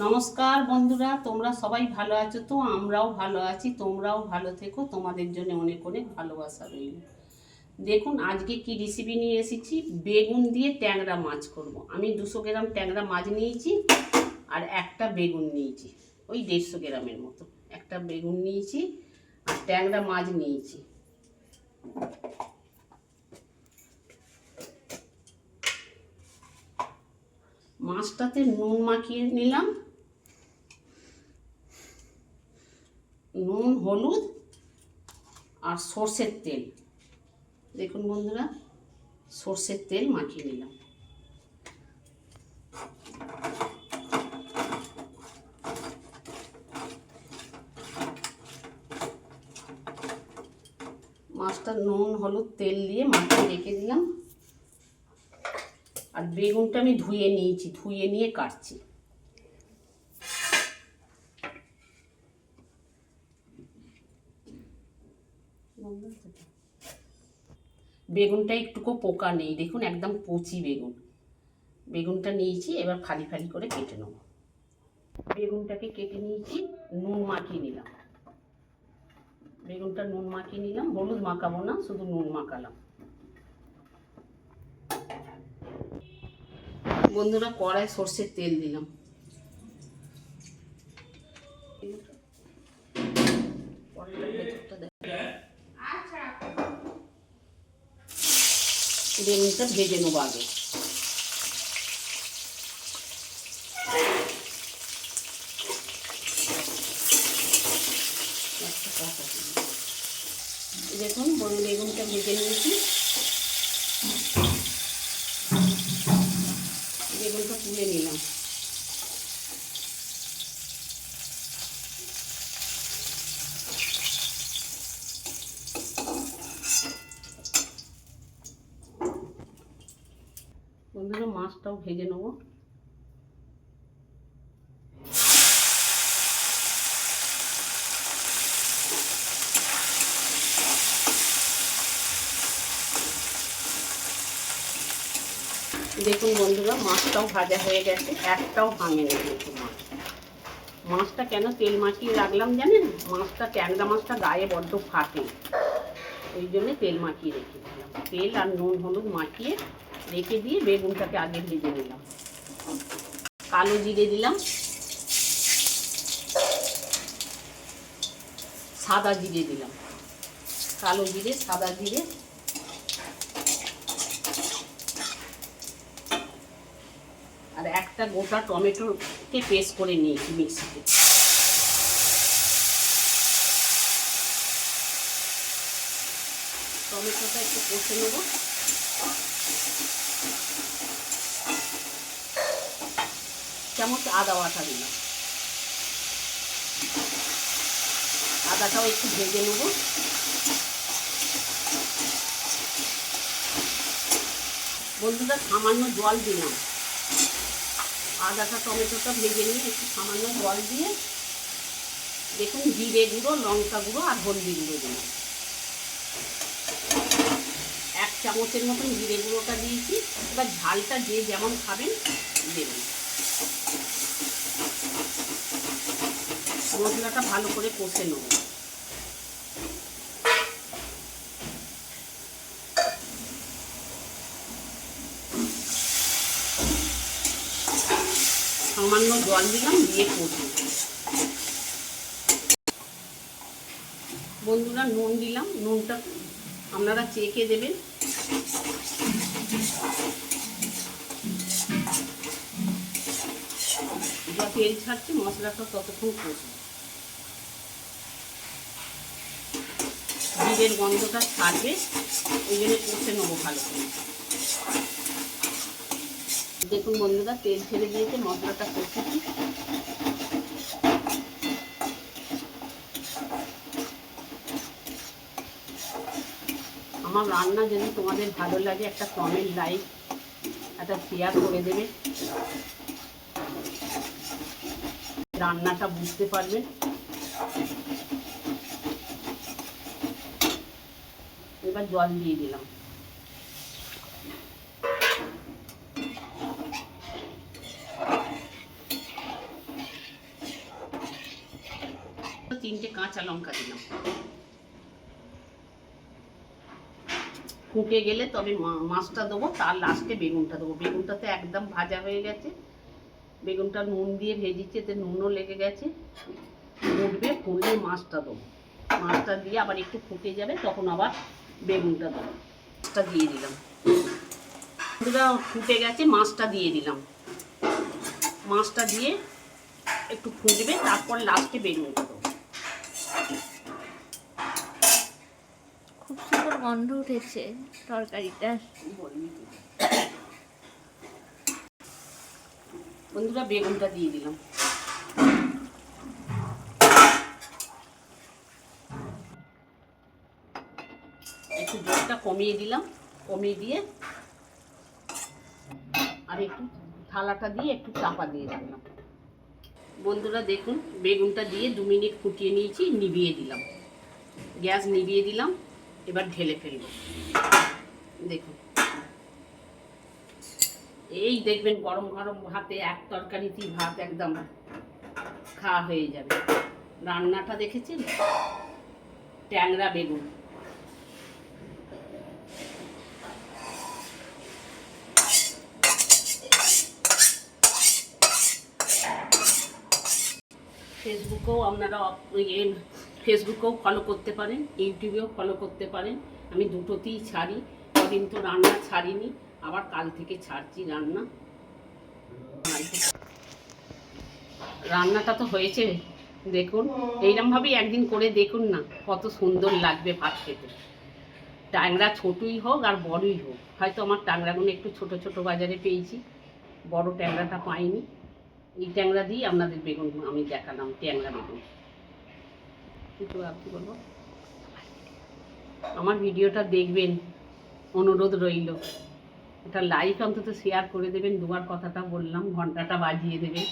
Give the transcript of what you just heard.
নমস্কার বন্ধুরা, তোমরা সবাই ভালো আছো তো? আমরাও ভালো আছি, তোমরাও ভালো থেকো। তোমাদের জন্য অনেক অনেক ভালোবাসা রইল। দেখুন আজকে কি রেসিপি নিয়ে এসেছি। বেগুন দিয়ে ট্যাংরা মাছ করব। আমি 200 গ্রাম ট্যাংরা মাছ নিয়েছি আর একটা বেগুন নিয়েছি, ওই 150 গ্রামের মতো। একটা বেগুন নিয়েছি আর ট্যাংরা মাছ নিয়েছি। মাছটাতে নুন মাখিয়ে নিলাম, নুন, হলুদ আর সর্ষের তেল। দেখুন বন্ধুরা, সর্ষের তেল মাখিয়ে নিলাম। মাছটা নুন হলুদ তেল দিয়ে মাখিয়ে রেখে দিলাম। আর বেগুনটা আমি ধুয়ে নিয়েছি, ধুয়ে নিয়ে কাটছি। বেগুনটা একটুকু পোকা নেই, দেখুন একদম কচি বেগুন। বেগুনটা নিয়েছি, এবার ফালি ফালি করে কেটে নেব। বেগুনটাকে কেটে নিয়েছি, নুন মাখিয়ে নিলাম। বেগুনটা নুন মাখিয়ে নিলাম, হলুদ মাখাবো না, শুধু নুন মাখালাম। বন্ধুরা, কড়ায় সর্ষের তেল দিলাম। বেগুনটা ভেজে নেবো আগে। দেখুন বেগুনটা ভেজে নিয়েছি, বেগুনটা তুলে নিলাম। বন্ধুরা, মাছটাও ভেজে নেবো। দেখুন বন্ধুরা, মাছটাও ভাজা হয়ে গেছে, একটাও ভাঙেনি কিন্তু মাছটা কেন তেল মাখিয়ে রাখলাম জানেন? মাছটা ট্যাংরা মাছটা গায়ে বড্ড ফাটে, ওই জন্য তেল মাখিয়ে রেখে দিলাম। তেল আর নুন হলুদ মাখিয়ে রেখে দিয়ে বেগুনটাকে আগে ভেজে নিলাম। কালো জিরে দিলাম, সাদা জিরে দিলাম। কালো জিরে, সাদা জিরে, আর একটা গোটা টমেটোকে পেস্ট করে নিয়েছি মিক্সিতে। টমেটোটা একটু কষে নেব। চামচ আদা বাটা দিলাম, আদাটাও একটু ভেজে নেব। বন্ধুরা, সামান্য জল দিলাম। আদাটা টমেটোটা ভেজে নিয়ে একটু সামান্য জল দিয়ে দেখুন জিরে গুঁড়ো, লঙ্কা গুঁড়ো আর হলদি গুঁড়ো দিলাম। 1 চামচের মতন জিরে গুঁড়োটা দিয়েছি। এবার ঝালটা যে যেমন খাবেন দেবেন। মশলাটা ভালো করে কষে নেব। সামান্য জল দিলাম, দিয়ে কষবো। বন্ধুরা, নুন দিলাম, নুনটা আপনারা চেখে দেবেন। যা তেল ছাড়ছে মশলাটা ততক্ষণ কষবো। জিরের গন্ধটা ছাড়বে, ওই জন্য কষে নেবো ভালো করে। দেখুন বন্ধুরা, তেল ছেড়ে দিয়েছে, মশলাটা কষেছি। আমার রান্না যদি তোমাদের ভালো লাগে, একটা কমেন্ট, লাইক, একটা শেয়ার করে দেবে। রান্নাটা বুঝতে পারবেন। এবার জল দিয়ে দিলাম। 3টে কাঁচা লঙ্কা দিলাম। ফুটে গেলে তবে মাছটা দেবো, তার লাস্টে বেগুনটা দেবো। বেগুনটা তো একদম ভাজা হয়ে গেছে, বেগুনটা নুন দিয়ে ভেজেছি, এতে নুনও লেগে গেছে। ফুটবে, ফুটলে মাছটা দেবো। মাছটা দিয়ে আবার একটু ফুটে যাবে, তখন আবার বেগুনটা দেবো। মাছটা দিয়ে দিলাম। ফুটে গেছে, মাছটা দিয়ে দিলাম। মাছটা দিয়ে একটু ফুটবে, তারপর লাস্টে বেগুনটা দেবো। খুব সুন্দর গন্ধ উঠেছে তরকারিটা। বন্ধুরা, বেগুনটা দিয়ে দিলাম। একটু জলটা কমিয়ে দিলাম, কমিয়ে দিয়ে আর একটু থালাটা দিয়ে একটু চাপা দিয়ে দিলাম। বন্ধুরা দেখুন, বেগুনটা দিয়ে 2 মিনিট ফুটিয়ে নিয়েছি, নিভিয়ে দিলাম। গ্যাস নিভিয়ে দিলাম, এবার ঢেলে ফেলব। দেখুন, এই দেখবেন গরম গরম ভাতে এক তরকারিতেই ভাত একদম খাওয়া হয়ে যাবে। রান্নাটা দেখেছেন? ট্যাংরা বেগুন। ফেসবুকেও আপনারা ফেসবুকেও ফলো করতে পারেন, ইউটিউবেও ফলো করতে পারেন। আমি দুটোতেই ছাড়ি। কদিন তো রান্না ছাড়িনি, আবার কাল থেকে ছাড়ছি রান্না। রান্নাটা তো হয়েছে দেখুন, এইরকমভাবেই একদিন করে দেখুন না, কত সুন্দর লাগবে ভাত খেতে। ট্যাংরা ছোটই হোক আর বড়ই হোক, হয়তো আমার ট্যাংরাগুলো একটু ছোট ছোট বাজারে পেয়েছি, বড় ট্যাংরাটা পাইনি। এই ট্যাংরা দিয়ে আপনাদের বেগুন আমি দেখালাম, ট্যাংরা বেগুন। কিছু আর কি বলবো, আমার ভিডিওটা দেখবেন, অনুরোধ রইল। এটা লাইক অন্তত শেয়ার করে দেবেন, দুবার কথাটা বললাম, ঘন্টাটা বাজিয়ে দেবেন।